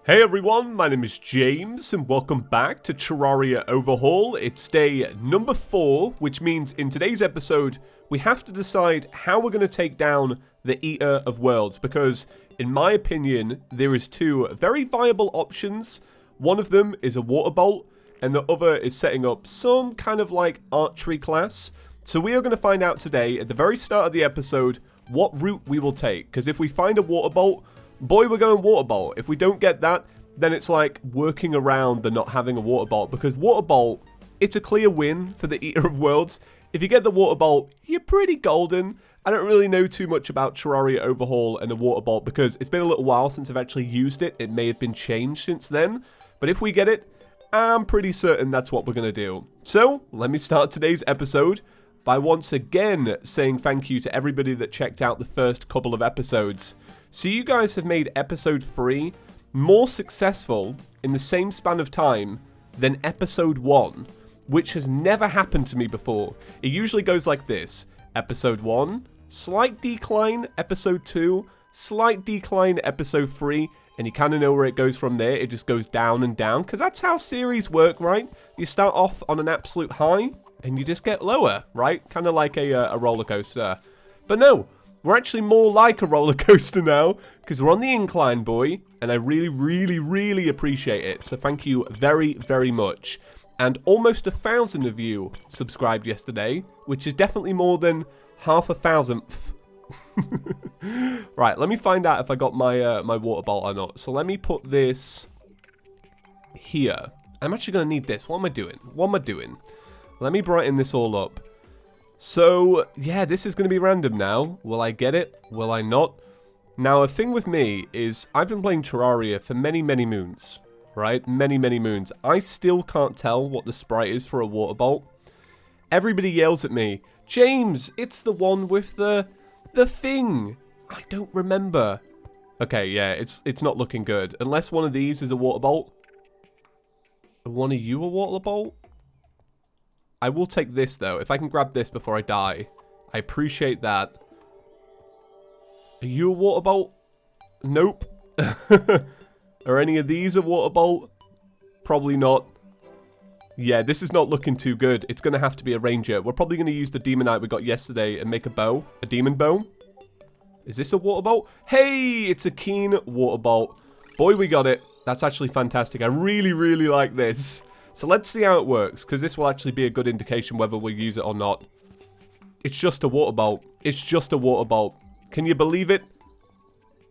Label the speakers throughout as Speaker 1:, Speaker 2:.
Speaker 1: Hey everyone, my name is James and welcome back to Terraria Overhaul. It's day number 4, which means in today's episode we have to decide how we're going to take down the Eater of Worlds, because in my opinion there is two very viable options. One of them is a water bolt and the other is setting up some kind of like archery class. So we are going to find out today at the very start of the episode what route we will take, because if we find a water bolt, boy, we're going water bolt. If we don't get that, then it's like working around the not having a water bolt, because water bolt, it's a clear win for the Eater of Worlds. If you get the water bolt, you're pretty golden. I don't really know too much about Terraria Overhaul and the water bolt because it's been a little while since I've actually used it. It may have been changed since then, but if we get it, I'm pretty certain that's what we're going to do. So, let me start today's episode by once again saying thank you to everybody that checked out the first couple of episodes. So you guys have made episode 3 more successful in the same span of time than episode 1, which has never happened to me before. It usually goes like this: episode 1, slight decline, episode 2, slight decline, episode 3, and you kind of know where it goes from there. It just goes down and down, because that's how series work, right? You start off on an absolute high, and you just get lower, right? Kind of like a roller coaster. But no, we're actually more like a roller coaster now, because we're on the incline, boy, and I really appreciate it. So thank you very, very much. And almost 1,000 of you subscribed yesterday, which is definitely more than half a thousandth. Right, let me find out if I got my my water bolt or not. So let me put this here. I'm actually going to need this. What am I doing? Let me brighten this all up. So, yeah, this is going to be random now. Will I get it? Will I not? Now, a thing with me is I've been playing Terraria for many moons, right? Many moons. I still can't tell what the sprite is for a water bolt. Everybody yells at me, James, it's the one with the thing. I don't remember. Okay, yeah, it's not looking good. Unless one of these is a water bolt. Are one of you a water bolt? I will take this, though. If I can grab this before I die, I appreciate that. Are you a water bolt? Nope. Are any of these a water bolt? Probably not. Yeah, this is not looking too good. It's going to have to be a ranger. We're probably going to use the demonite we got yesterday and make a bow. A demon bow. Is this a water bolt? Hey, it's a keen water bolt. Boy, we got it. That's actually fantastic. I really like this. So let's see how it works, because this will actually be a good indication whether we'll use it or not. It's just a water bolt. It's just a water bolt. Can you believe it?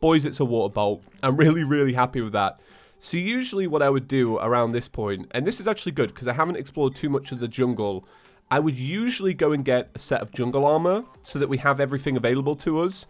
Speaker 1: Boys, it's a water bolt. I'm really happy with that. So usually what I would do around this point, and this is actually good because I haven't explored too much of the jungle, I would usually go and get a set of jungle armor so that we have everything available to us.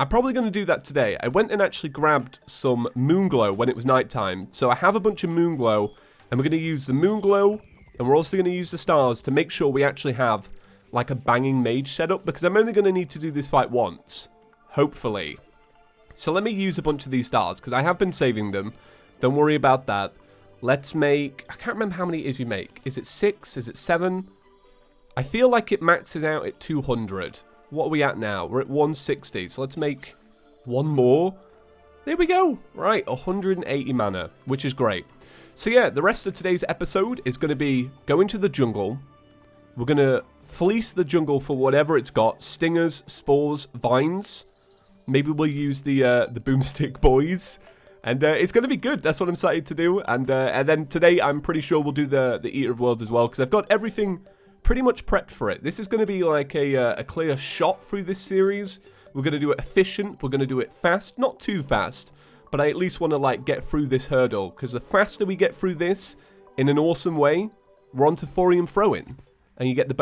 Speaker 1: I'm probably going to do that today. I went and actually grabbed some moon glow when it was nighttime. So I have a bunch of moon glow. And we're going to use the moon glow, and we're also going to use the stars to make sure we actually have like a banging mage setup, because I'm only going to need to do this fight once, hopefully. So let me use a bunch of these stars, because I have been saving them. Don't worry about that. Let's make, I can't remember how many it is you make. Is it 6? Is it 7? I feel like it maxes out at 200. What are we at now? We're at 160. So let's make one more. There we go. Right, 180 mana, which is great. So yeah, the rest of today's episode is going to be going to the jungle. We're going to fleece the jungle for whatever it's got. Stingers, spores, vines. Maybe we'll use the boomstick boys. And it's going to be good. That's what I'm excited to do. And then today I'm pretty sure we'll do the Eater of Worlds as well, because I've got everything pretty much prepped for it. This is going to be like a clear shot through this series. We're going to do it efficient. We're going to do it fast. Not too fast. But I at least want to like get through this hurdle, because the faster we get through this in an awesome way, we're on to thorium throwing, and you get the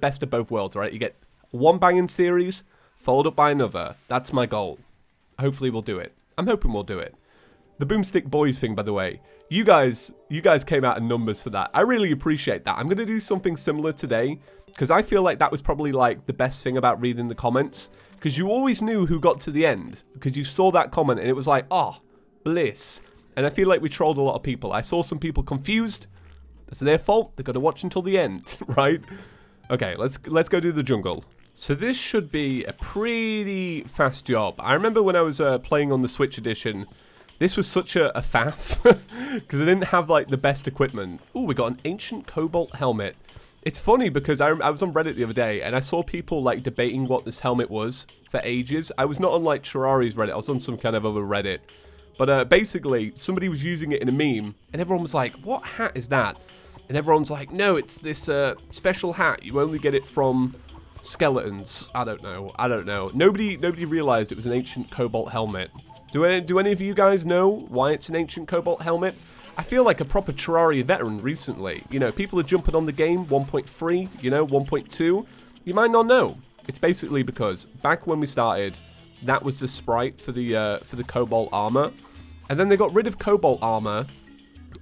Speaker 1: best of both worlds, right? You get one banging series followed up by another. That's my goal. Hopefully we'll do it. I'm hoping we'll do it. The boomstick boys thing, by the way, you guys came out in numbers for that. I really appreciate that. I'm going to do something similar today, because I feel like that was probably like the best thing about reading the comments, because you always knew who got to the end, because you saw that comment and it was like, oh, bliss. And I feel like we trolled a lot of people. I saw some people confused. It's their fault. They've got to watch until the end, right? Okay, let's go do the jungle. So this should be a pretty fast job. I remember when I was playing on the Switch edition, This was such a faff because I didn't have like the best equipment. Oh, we got an ancient Cobalt helmet. It's funny because I was on Reddit the other day and I saw people like debating what this helmet was for ages. I was not on like Terraria's Reddit. I was on some kind of other Reddit. But basically, somebody was using it in a meme and everyone was like, what hat is that? And everyone's like, no, it's this special hat. You only get it from skeletons. I don't know. Nobody realized it was an ancient Cobalt helmet. Do any of you guys know why it's an ancient Cobalt helmet? I feel like a proper Terraria veteran recently. You know, people are jumping on the game 1.3, you know, 1.2. You might not know. It's basically because back when we started, that was the sprite for the Cobalt armor. And then they got rid of Cobalt armor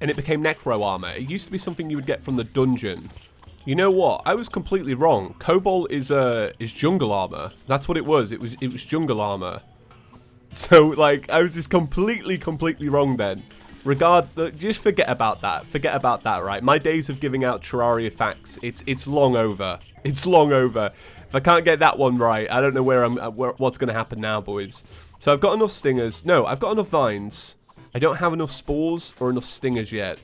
Speaker 1: and it became Necro armor. It used to be something you would get from the dungeon. You know what? I was completely wrong. Cobalt is jungle armor. That's what it was. It was jungle armor. So, like, I was just completely wrong then. Just forget about that. Forget about that, right? My days of giving out Terraria facts, it's long over. It's long over. If I can't get that one right, I don't know what's going to happen now, boys. So I've got enough stingers. No, I've got enough vines. I don't have enough spores or enough stingers yet.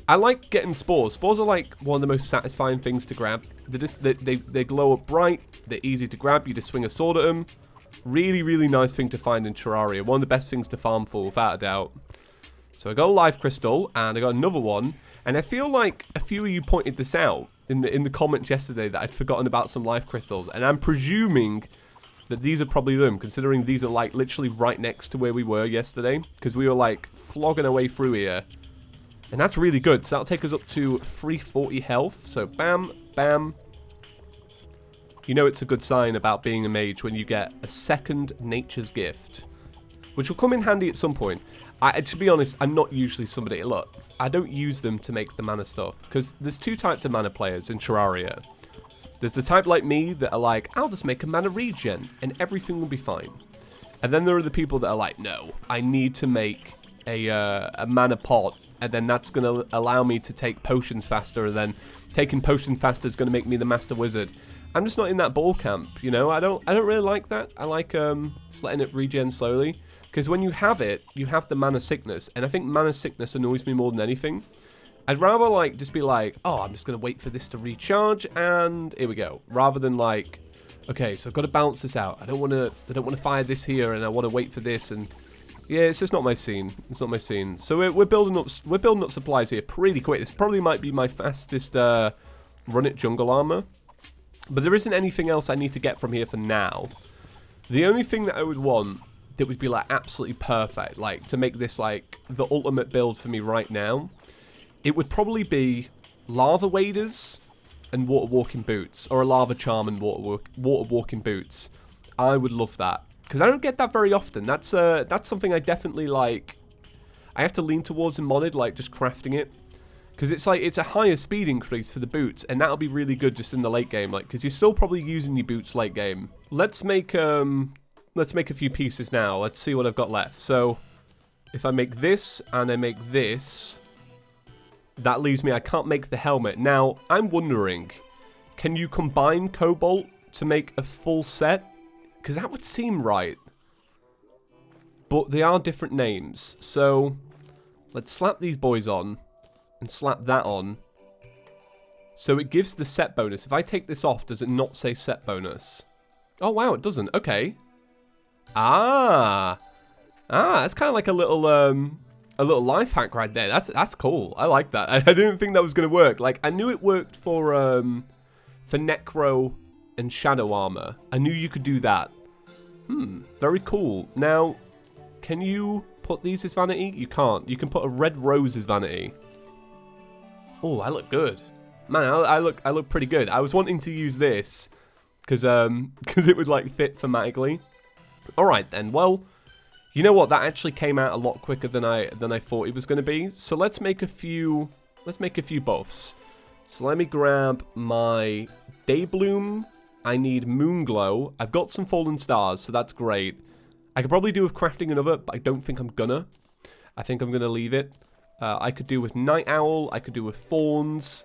Speaker 1: I like getting spores. Spores are like one of the most satisfying things to grab. They glow up bright. They're easy to grab. You just swing a sword at them. Really nice thing to find in Terraria. One of the best things to farm for, without a doubt. So I got a life crystal, and I got another one. And I feel like a few of you pointed this out in the comments yesterday that I'd forgotten about some life crystals. And I'm presuming that these are probably them, considering these are like literally right next to where we were yesterday. Because we were like flogging our way through here. And that's really good. So that'll take us up to 340 health. So bam, bam. You know it's a good sign about being a mage when you get a second nature's gift, which will come in handy at some point. To be honest, I'm not usually somebody... Look, I don't use them to make the mana stuff, because there's two types of mana players in Terraria. There's the type like me that are like, I'll just make a mana regen, and everything will be fine. And then there are the people that are like, no, I need to make a mana pot, and then that's going to allow me to take potions faster, and then taking potions faster is going to make me the master wizard. I'm just not in that ball camp, you know. I don't really like that. I like just letting it regen slowly, because when you have it, you have the mana sickness, and I think mana sickness annoys me more than anything. I'd rather like just be like, oh, I'm just gonna wait for this to recharge, and here we go. Rather than like, okay, so I've got to balance this out. I don't want to fire this here, and I want to wait for this, and yeah, it's just not my scene. It's not my scene. So we're building up supplies here pretty quick. This probably might be my fastest run it jungle armor. But there isn't anything else I need to get from here for now. The only thing that I would want that would be like absolutely perfect, like to make this like the ultimate build for me right now, it would probably be lava waders and water walking boots, or a lava charm and water walking boots. I would love that, because I don't get that very often. That's something I definitely like. I have to lean towards in modded, like just crafting it. Because it's like, it's a higher speed increase for the boots, and that'll be really good just in the late game, like, because you're still probably using your boots late game. Let's make a few pieces now. Let's see what I've got left. So, if I make this, and I make this, that leaves me, I can't make the helmet. Now, I'm wondering, can you combine Cobalt to make a full set? Because that would seem right. But they are different names, so let's slap these boys on. And slap that on. So it gives the set bonus. If I take this off, does it not say set bonus? Oh wow, it doesn't. Okay. That's kind of like a little life hack right there. That's cool. I like that. I didn't think that was gonna work. Like, I knew it worked for Necro and Shadow armor. I knew you could do that. Very cool. Now, can you put these as vanity? You can't. You can put a red rose as vanity. Oh, I look good. Man, I look pretty good. I was wanting to use this because it would like fit thematically. All right then. Well, you know what? That actually came out a lot quicker than I thought it was going to be. So let's make a few buffs. So let me grab my Daybloom. I need Moonglow. I've got some Fallen Stars, so that's great. I could probably do with crafting another, but I don't think I'm gonna. I think I'm gonna leave it. I could do with Night Owl. I could do with Fawns.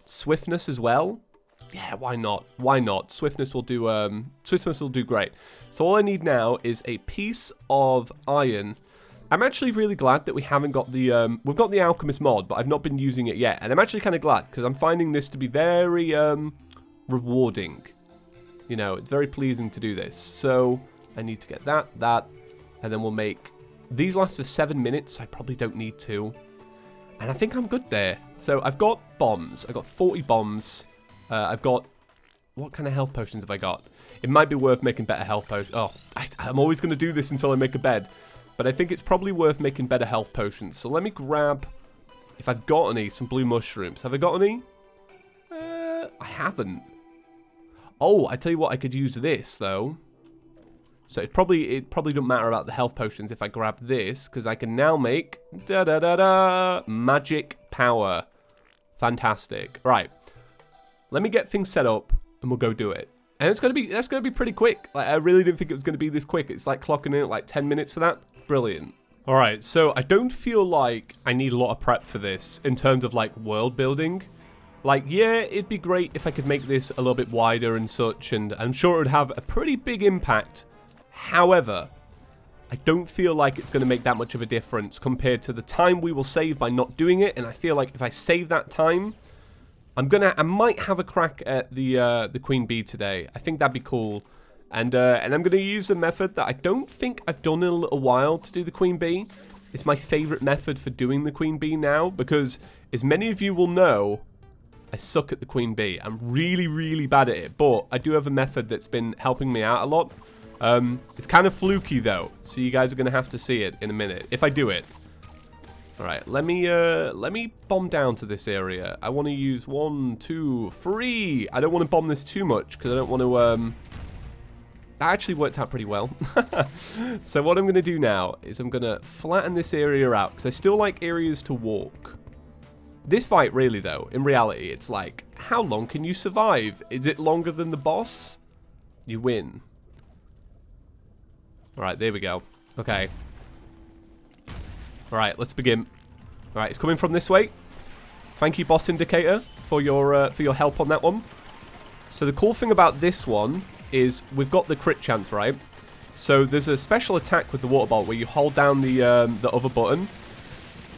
Speaker 1: Swiftness as well. Yeah, why not? Why not? Swiftness will do great. So all I need now is a piece of iron. I'm actually really glad that we haven't got the, we've got the alchemist mod, but I've not been using it yet. And I'm actually kind of glad, because I'm finding this to be very, rewarding. You know, it's very pleasing to do this. So, I need to get that, and then we'll make... These last for 7 minutes, I probably don't need to. And I think I'm good there. So, I've got bombs. I've got 40 bombs. I've got... What kind of health potions have I got? It might be worth making better health potions. Oh, I'm always going to do this until I make a bed. But I think it's probably worth making better health potions. So let me grab, if I've got any, some blue mushrooms. Have I got any? I haven't. Oh, I tell you what, I could use this, though. So it probably doesn't matter about the health potions if I grab this, because I can now make magic power. Fantastic. Right. Let me get things set up, and we'll go do it. And that's gonna be pretty quick. Like, I really didn't think it was gonna be this quick. It's like clocking in at like 10 minutes for that. Brilliant. All right, so I don't feel like I need a lot of prep for this in terms of like world building. Like, yeah, it'd be great if I could make this a little bit wider and such, and I'm sure it would have a pretty big impact. However, I don't feel like it's going to make that much of a difference compared to the time we will save by not doing it. And I feel like if I save that time, I might have a crack at the queen bee today. I think that'd be cool. And I'm going to use a method that I don't think I've done in a little while to do the queen bee. It's my favorite method for doing the queen bee now, because as many of you will know, I suck at the queen bee. I'm really, really bad at it, but I do have a method that's been helping me out a lot. It's kind of fluky though, so you guys are going to have to see it in a minute if I do it. All right, let me bomb down to this area. I want to use 1, 2, 3. I don't want to bomb this too much because I don't want to. That actually worked out pretty well. So what I'm going to do now is I'm going to flatten this area out because I still like areas to walk. This fight really though, in reality, it's like, how long can you survive? Is it longer than the boss? You win. All right, there we go. Okay. All right, let's begin. All right, it's coming from this way. Thank you, Boss Indicator, for your help on that one. So the cool thing about this one is we've got the crit chance, right? So there's a special attack with the water bolt where you hold down the other button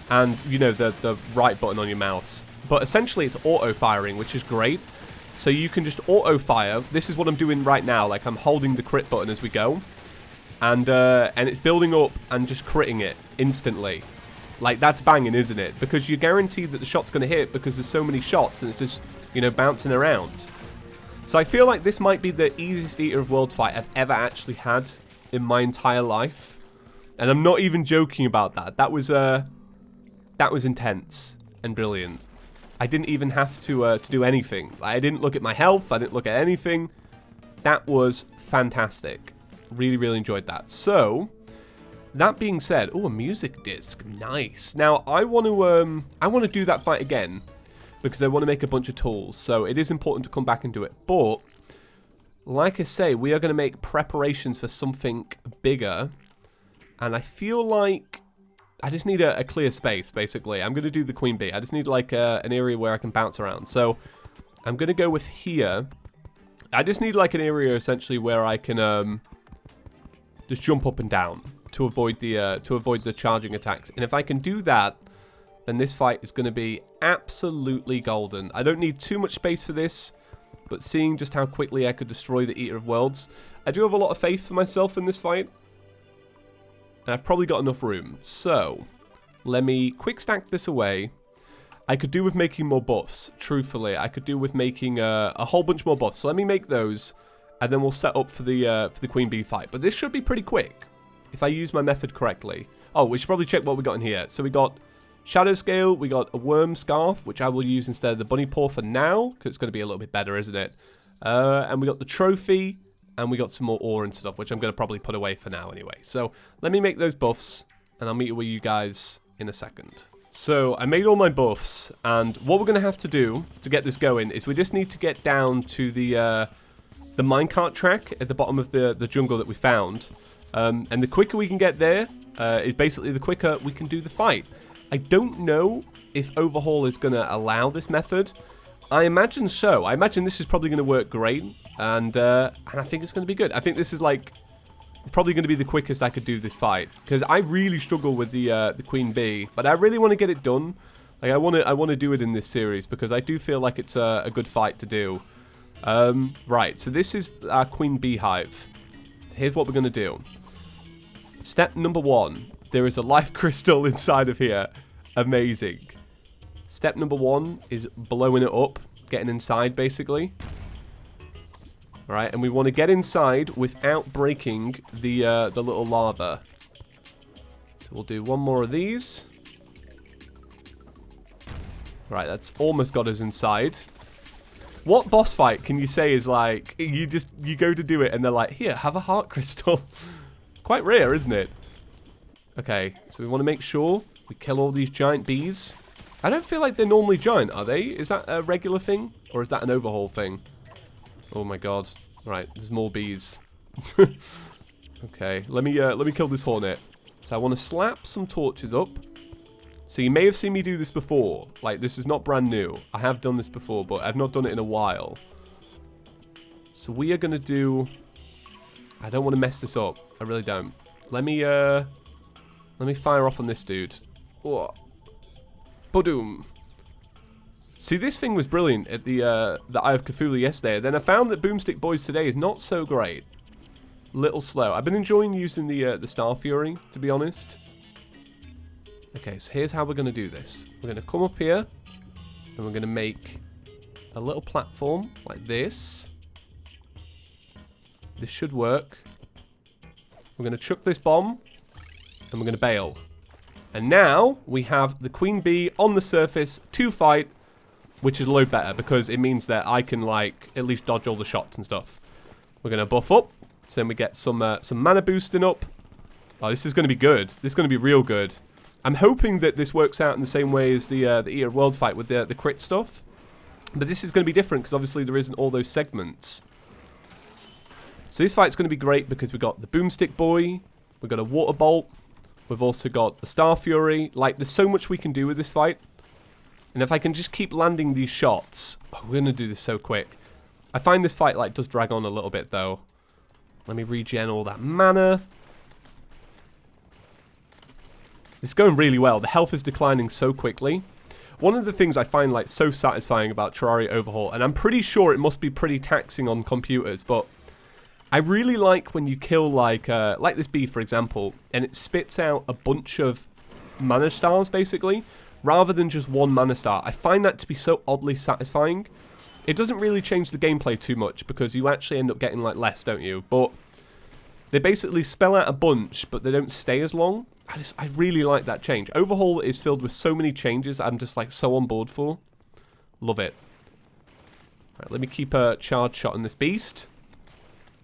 Speaker 1: and, you know, the right button on your mouse. But essentially it's auto-firing, which is great. So you can just auto-fire. This is what I'm doing right now. Like, I'm holding the crit button as we go. And it's building up and just critting it instantly. Like, that's banging, isn't it? Because you're guaranteed that the shot's going to hit because there's so many shots and it's just, you know, bouncing around. So I feel like this might be the easiest Eater of Worlds fight I've ever actually had in my entire life. And I'm not even joking about that. That was intense and brilliant. I didn't even have to do anything. I didn't look at my health. I didn't look at anything. That was fantastic. Really, really enjoyed that. So, that being said, oh, a music disc, nice. Now, I want to do that fight again because I want to make a bunch of tools. So it is important to come back and do it. But like I say, we are going to make preparations for something bigger, and I feel like I just need a clear space. Basically, I'm going to do the queen bee. I just need like an area where I can bounce around. So I'm going to go with here. I just need like an area essentially where I can just jump up and down to avoid the charging attacks. And if I can do that, then this fight is going to be absolutely golden. I don't need too much space for this, but seeing just how quickly I could destroy the Eater of Worlds, I do have a lot of faith for myself in this fight. And I've probably got enough room. So, let me quick stack this away. I could do with making more buffs, truthfully. I could do with making a whole bunch more buffs. So let me make those, and then we'll set up for the Queen Bee fight. But this should be pretty quick, if I use my method correctly. Oh, we should probably check what we got in here. So we got Shadow Scale, we got a Worm Scarf, which I will use instead of the Bunny Paw for now, because it's going to be a little bit better, isn't it? And we got the Trophy, and we got some more ore and stuff, which I'm going to probably put away for now anyway. So let me make those buffs, and I'll meet with you guys in a second. So I made all my buffs, and what we're going to have to do to get this going is we just need to get down to the minecart track at the bottom of the jungle that we found. And the quicker we can get there is basically the quicker we can do the fight. I don't know if Overhaul is going to allow this method. I imagine so. I imagine this is probably going to work great, and I think it's going to be good. I think this is like It's probably going to be the quickest I could do this fight. Because I really struggle with the queen bee. But I really want to get it done. Like, I want to do it in this series. Because I do feel like it's a good fight to do. Right, so this is our queen bee hive. Here's what we're going to do. Step number 1. There is a life crystal inside of here. Amazing. Step number 1 is blowing it up. Getting inside, basically. Alright, and we want to get inside without breaking the little lava. So we'll do one more of these. Right, that's almost got us inside. What boss fight can you say is like, you go to do it and they're like, here, have a heart crystal. Quite rare, isn't it? Okay, so we want to make sure we kill all these giant bees. I don't feel like they're normally giant, are they? Is that a regular thing? Or is that an overhaul thing? Oh my god. Right, there's more bees. Okay, let me kill this hornet. So I want to slap some torches up. So you may have seen me do this before. Like, this is not brand new. I have done this before, but I've not done it in a while. So we are going to do... I don't want to mess this up. I really don't. Let me fire off on this dude. Oh. Boom. See, this thing was brilliant at the Eye of Cthulhu yesterday. Then I found that Boomstick Boys today is not so great. Little slow. I've been enjoying using the Star Fury, to be honest. Okay, so here's how we're going to do this. We're going to come up here, and we're going to make a little platform like this. This should work. We're going to chuck this bomb, and we're going to bail. And now we have the queen bee on the surface to fight, which is a load better because it means that I can, like, at least dodge all the shots and stuff. We're going to buff up, so then we get some mana boosting up. Oh, this is going to be good. This is going to be real good. I'm hoping that this works out in the same way as the Eater of World fight with the crit stuff. But this is going to be different because obviously there isn't all those segments. So this fight's going to be great because we've got the Boomstick Boy, we've got a Water Bolt, we've also got the Star Fury. Like, there's so much we can do with this fight. And if I can just keep landing these shots... Oh, we're going to do this so quick. I find this fight, like, does drag on a little bit, though. Let me regen all that mana. It's going really well. The health is declining so quickly. One of the things I find, like, so satisfying about Terraria Overhaul, and I'm pretty sure it must be pretty taxing on computers, but I really like when you kill, like this bee, for example, and it spits out a bunch of mana stars, basically, rather than just one mana star. I find that to be so oddly satisfying. It doesn't really change the gameplay too much, because you actually end up getting, like, less, don't you? But they basically spell out a bunch, but they don't stay as long. I really like that change. Overhaul is filled with so many changes I'm just, like, so on board for. Love it. Right, let me keep a charge shot on this beast.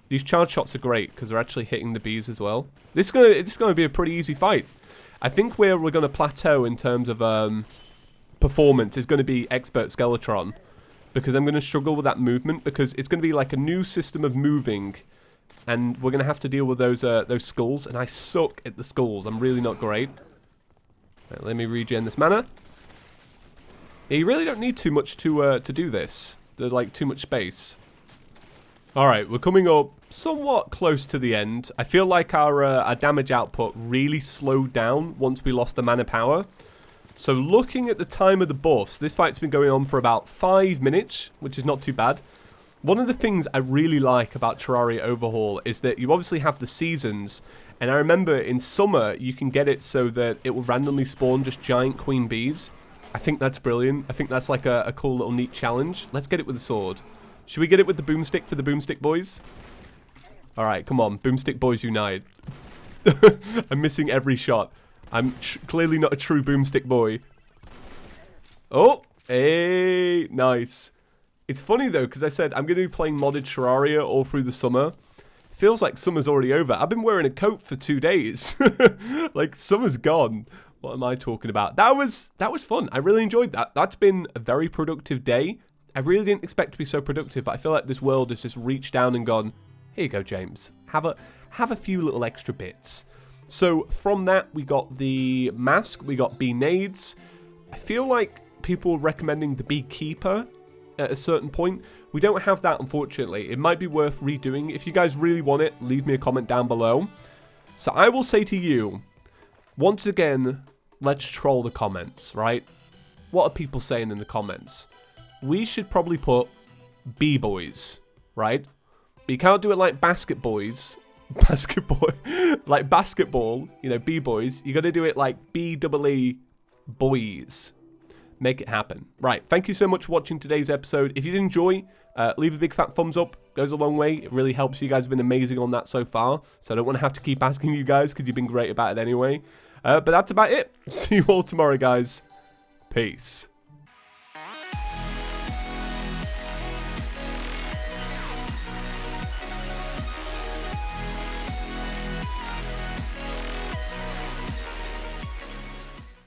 Speaker 1: These charge shots are great because they're actually hitting the bees as well. This is going to be a pretty easy fight. I think where we're going to plateau in terms of performance is going to be Expert Skeletron, because I'm going to struggle with that movement because it's going to be like a new system of moving, and we're going to have to deal with those skulls, and I suck at the skulls. I'm really not great. Right, let me regen this mana. Yeah, you really don't need too much to do this. There's, like, too much space. Alright, we're coming up somewhat close to the end. I feel like our damage output really slowed down once we lost the mana power. So looking at the time of the buffs, this fight's been going on for about 5 minutes, which is not too bad. One of the things I really like about Terraria Overhaul is that you obviously have the seasons, and I remember in summer you can get it so that it will randomly spawn just giant queen bees. I think that's brilliant. I think that's like a cool little neat challenge. Let's get it with the sword. Should we get it with the boomstick for the Boomstick Boys? Alright, come on. Boomstick Boys unite. I'm missing every shot. I'm clearly not a true Boomstick Boy. Oh! Hey! Nice. It's funny, though, because I said I'm going to be playing modded Terraria all through the summer. Feels like summer's already over. I've been wearing a coat for 2 days. Like, summer's gone. What am I talking about? That was fun. I really enjoyed that. That's been a very productive day. I really didn't expect to be so productive, but I feel like this world has just reached down and gone, here you go, James. Have a few little extra bits. So from that, we got the mask, we got bee nades. I feel like people were recommending the beekeeper at a certain point. We don't have that, unfortunately. It might be worth redoing. If you guys really want it, leave me a comment down below. So I will say to you, once again, let's troll the comments, right? What are people saying in the comments? We should probably put B-boys, right? But you can't do it like basket boys. Like basketball, you know, B-boys. You got to do it like B-double-E boys. Make it happen. Right, thank you so much for watching today's episode. If you did enjoy, leave a big fat thumbs up. Goes a long way. It really helps. You guys have been amazing on that so far. So I don't want to have to keep asking you guys because you've been great about it anyway. But that's about it. See you all tomorrow, guys. Peace.